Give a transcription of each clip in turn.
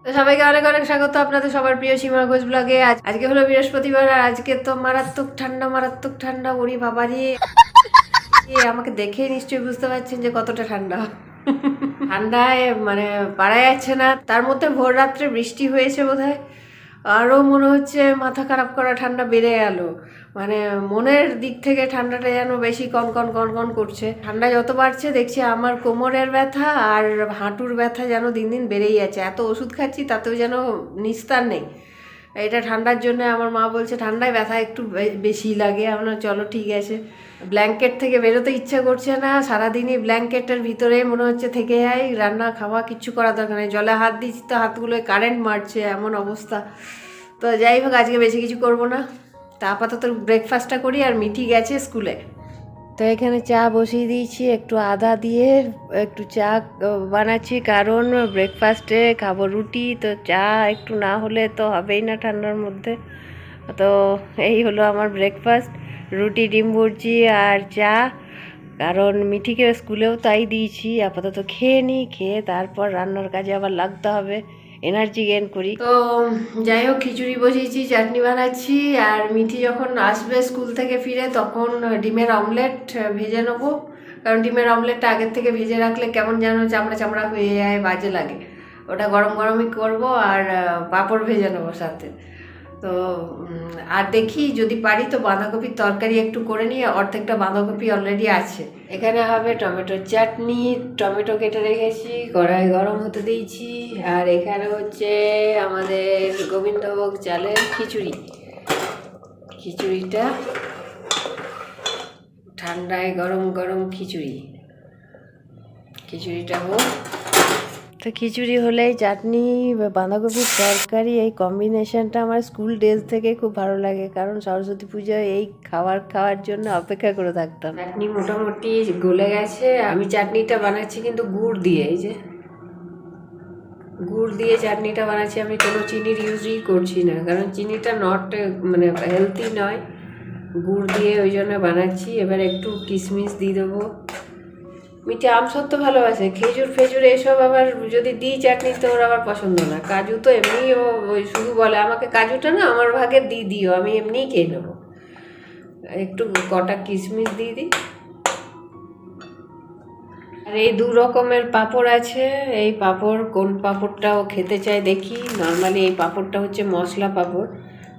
তো সবাইকে অনেক অনেক স্বাগত আপনাদের সবার প্রিয় সীমা ঘোষ ব্লগে। আজকে হলো বৃহস্পতিবার আর আজকে তো মারাত্মক ঠান্ডা ওরে বাবারে। আমাকে দেখে নিশ্চয়ই বুঝতে পারছেন যে কতটা ঠান্ডা। ঠান্ডায় মানে পারা যাচ্ছে না। তার মধ্যে ভোর রাত্রে বৃষ্টি হয়েছে বোধহয়, আরও মনে হচ্ছে মাথা খারাপ করা ঠান্ডা বেড়ে গেল। মানে মনের দিক থেকে ঠান্ডাটা যেন বেশি কন করছে। ঠান্ডা যত বাড়ছে দেখছি আমার কোমরের ব্যথা আর হাঁটুর ব্যথা যেন দিন দিন বেড়েই যাচ্ছে। এত ওষুধ খাচ্ছি তাতেও যেন নিস্তার নেই। এটা ঠান্ডার জন্য আমার মা বলছে ঠান্ডায় ব্যথা একটু বেশি লাগে। আমরা চলো ঠিক আছে। ব্ল্যাঙ্কেট থেকে বেরোতে ইচ্ছা করছে না, সারাদিনই ব্ল্যাঙ্কেটের ভিতরে মনে হচ্ছে থেকে যাই। রান্না খাওয়া কিচ্ছু করা দরকার নেই, জলে হাত দিচ্ছি তো হাতগুলোয় কারেন্ট মারছে, এমন অবস্থা। তো যাই হোক, আজকে বেশি কিছু করব না। তা আপাতত ব্রেকফাস্টটা করি। আর মিঠি গেছে স্কুলে, তো এখানে চা বসিয়ে দিয়েছি, একটু আদা দিয়ে একটু চা বানাচ্ছি, কারণ ব্রেকফাস্টে খাবো রুটি। তো চা একটু না হলে তো হবেই না ঠান্ডার মধ্যে। তো এই হলো আমার ব্রেকফাস্ট, রুটি, ডিম ভুর্জি আর চা। কারণ মিঠিকে স্কুলেও তাই দিয়েছি। আপাতত খেয়ে নিই, খেয়ে তারপর রান্নার কাজে আবার লাগতে হবে, এনার্জি গেইন করি। তো যাই হোক, খিচুড়ি বসিয়েছি, চাটনি বানাচ্ছি। আর মিঠি যখন আসবে স্কুল থেকে ফিরে তখন ডিমের অমলেট ভেজে নেবো। কারণ ডিমের অমলেটটা আগের থেকে ভেজে রাখলে কেমন যেন চামড়া চামড়া হয়ে যায়, বাজে লাগে। ওটা গরম গরমই করবো। আর পাঁপড় ভেজে নেবো সাথে। তো আর দেখি যদি পারি তো বাঁধাকপির তরকারি একটু করে নিয়ে, অর্ধেকটা বাঁধাকপি অলরেডি আছে। এখানে হবে টমেটোর চাটনি, টমেটো কেটে রেখেছি, কড়াই গরম হতে দিয়েছি। আর এখানে হচ্ছে আমাদের গোবিন্দভোগ চালের খিচুড়ি। খিচুড়িটা ঠান্ডায় গরম গরম খিচুড়িটা হোক। তো খিচুড়ি হলেই চাটনি, বাঁধাকপির তরকারি, এই কম্বিনেশনটা আমার স্কুল ডেজ থেকে খুব ভালো লাগে। কারণ সরস্বতী পুজোয় এই খাওয়ার জন্য অপেক্ষা করে থাকতাম। চাটনি মোটামুটি গলে গেছে। আমি চাটনিটা বানাচ্ছি কিন্তু গুড় দিয়ে। এই যে গুড় দিয়ে চাটনিটা বানাচ্ছি, আমি কোনো চিনির ইউজই করছি না, কারণ চিনিটা মানে হেলদি নয়। গুড় দিয়ে ওই জন্য বানাচ্ছি। এবার একটু কিশমিশ দিয়ে দেবো। মিঠে আম সত্য ভালোবাসে, খেজুর ফেজুর এসব আবার যদি দিই চাটনি তো ওর আবার পছন্দ না। কাজু তো এমনি ও ওই শুধু বলে আমাকে কাজুটা না আমার ভাগে দিও, আমি এমনিই খেয়ে নেবো। একটু কটা কিশমিশ দিয়ে দিই। আর এই দু রকমের পাঁপড় আছে। এই পাঁপড় কোন পাঁপড়টা ও খেতে চায় দেখি। নর্মালি এই পাঁপড়টা হচ্ছে মশলা পাঁপড়,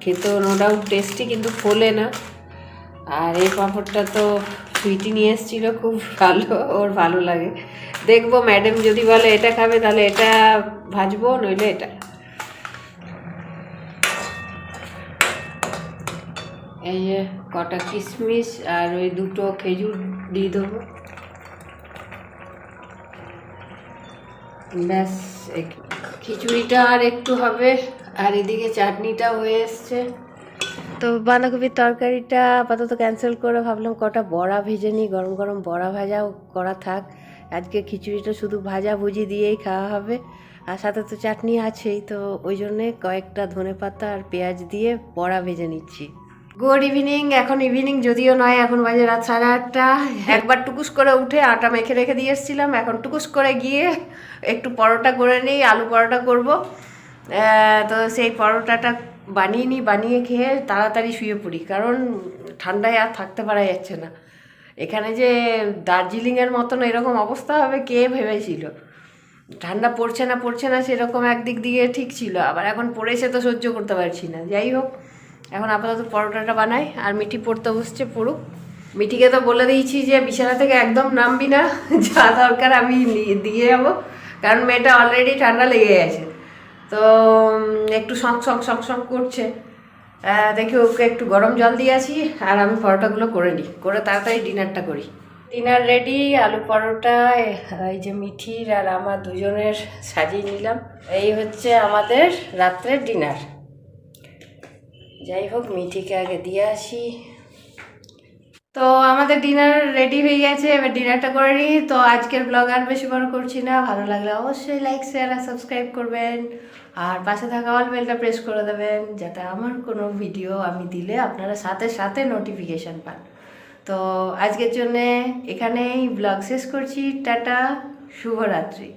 খেতেও নো ডাউট টেস্টি, কিন্তু ফোলে না। আর এই পাঁপড়টা তো সুইটি নিয়ে এসেছিল, খুব ভালো, ওর ভালো লাগে। দেখবো ম্যাডাম যদি বলে এটা খাবে তাহলে এটা ভাজবো, নইলে এটা। এই যে কটা কিশমিশ আর ওই দুটো খেজুর দিয়ে দেবো, ব্যাস। খিচুড়িটা আর একটু হবে। আর এদিকে চাটনিটা হয়ে এসছে। তো বাঁধাকপির তরকারিটা আপাতত ক্যান্সেল করে ভাবলাম কটা বড়া ভেজে নিই, গরম গরম বড়া ভাজাও করা থাক। আজকে খিচুড়িটা শুধু ভাজাভুজি দিয়েই খাওয়া হবে, আর সাথে তো চাটনি আছেই। তো ওই জন্যে কয়েকটা ধনেপাতা আর পেঁয়াজ দিয়ে বড়া ভেজে নিচ্ছি। Good evening. এখন ইভিনিং যদিও নয়, এখন বাজে রাত 8:30। একবার টুকুস করে উঠে আটা মেখে রেখে দিয়ে এসেছিলাম। এখন টুকুস করে গিয়ে একটু পরোটা করে নিই, আলু পরোটা করব। তো সেই পরোটাটা বানিয়ে খেয়ে তাড়াতাড়ি শুয়ে পড়ি, কারণ ঠান্ডায় আর থাকতে পারা যাচ্ছে না। এখানে যে দার্জিলিংয়ের মতন এরকম অবস্থা হবে কে ভেবেছিল। ঠান্ডা পড়ছে না সেরকম একদিক দিয়ে ঠিক ছিল, আবার এখন পড়েছে তো সহ্য করতে পারছি না। যাই হোক, এখন আপাতত পরোটাটা বানাই। আর মিঠি পড়তে বসছে, পড়ুক। মিঠিকে তো বলে দিয়েছি যে বিছানা থেকে একদম নামবি না, যা দরকার আমি দিয়ে যাবো, কারণ মেয়েটা অলরেডি ঠান্ডা লেগে গেছে। তো একটু সং করছে। দেখি ওকে একটু গরম জল দিয়ে আসি, আর আমি পরোটাগুলো করে নিই, করে তাড়াতাড়ি ডিনারটা করি। ডিনার রেডি, আলু পরোটা। এই যে মিঠির আর আমার দুজনের সাজিয়ে নিলাম। এই হচ্ছে আমাদের রাত্রের ডিনার। যাই হোক, মিঠিকে আগে দিয়ে আসি। তো আমাদের ডিনার রেডি হয়ে গেছে, এবার ডিনারটা করে নিই। তো আজকের ব্লগ আর বেশি বড় করছি না। ভালো লাগলে অবশ্যই লাইক, শেয়ার আর সাবস্ক্রাইব করবেন। আর পাশে থাকা অল বেলটা প্রেস করে দেবেন, যাতে আমার কোনো ভিডিও আমি দিলে আপনারা সাথে সাথে নোটিফিকেশান পান। তো আজকের জন্যে এখানেই ব্লগ শেষ করছি। টাটা, শুভরাত্রি।